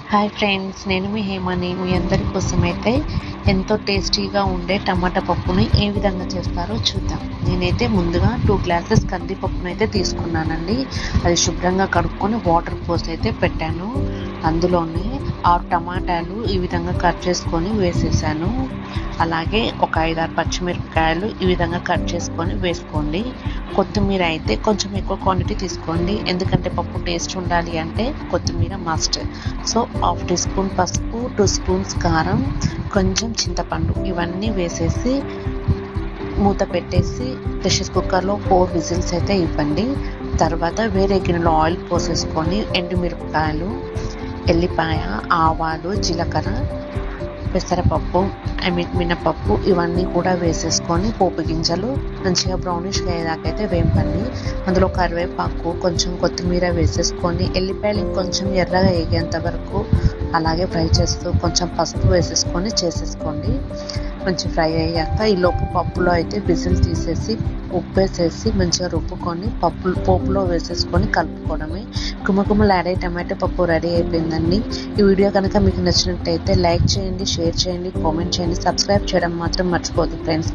Hi friends, నేను మీ హేమని. మీ అందరి కోసమైతే ఎంతో టేస్టీగా ఉండే టమాటా పప్పుని ఏ విధంగా చేస్తారో చూద్దాం. నేనైతే ముందుగా 2 గ్లాసెస్ కందిపప్పును అయితే తీసుకున్నానండి. అది శుభ్రంగా కడుక్కొని వాటర్ పోసి అయితే పెట్టాను. అందులోనే 6 టమాటాలు ఈ విధంగా కట్ చేసుకొని వేసేసాను. అలాగే ఒక 5-6 పచ్చిమిరపకాయలు ఈ విధంగా కట్ చేసుకొని వేసుకోండి. కొత్తిమీర అయితే కొంచెం ఎక్కువ క్వాంటిటీ తీసుకోండి, ఎందుకంటే పప్పు టేస్ట్ ఉండాలి అంటే కొత్తిమీర మస్ట్. సో 1/2 టీ స్పూన్ పసుపు, 2 స్పూన్స్ కారం, కొంచెం చింతపండు ఇవన్నీ వేసేసి మూత పెట్టేసి ప్రెషర్ కుక్కర్లో 4 విజిల్స్ అయితే ఇవ్వండి. తర్వాత వేరే గిన్నెలో ఆయిల్ పోసేసుకొని ఎండుమిరపకాయలు, ఎల్లిపాయ, ఆవాలు, జీలకర్ర, పెసరపప్పు, మినపప్పు ఇవన్నీ కూడా వేసేసుకొని పోపు గింజలు మంచిగా బ్రౌనిష్గా అయ్యేదాకైతే వేపండి. అందులో కరివేపాకు, కొంచెం కొత్తిమీర వేసేసుకొని ఎల్లిపాయలు ఇంకొంచెం ఎర్రగా వేగేంత వరకు అలాగే ఫ్రై చేస్తూ కొంచెం పసుపు వేసేసుకొని చేసేసుకోండి. మంచి ఫ్రై అయ్యాక ఈలోపు పప్పులో అయితే విజిల్ తీసేసి ఉప్పు వేసేసి మంచిగా రుబ్బుకొని పోపులో వేసేసుకొని కలుపుకోవడమే. గుమగుమలాడే టమాటో పప్పు రెడీ అయిపోయిందండి. ఈ వీడియో కనుక మీకు నచ్చినట్టయితే లైక్ చేయండి, షేర్ చేయండి, కామెంట్ చేయండి, సబ్స్క్రైబ్ చేయడం మాత్రం మర్చిపోదు ఫ్రెండ్స్.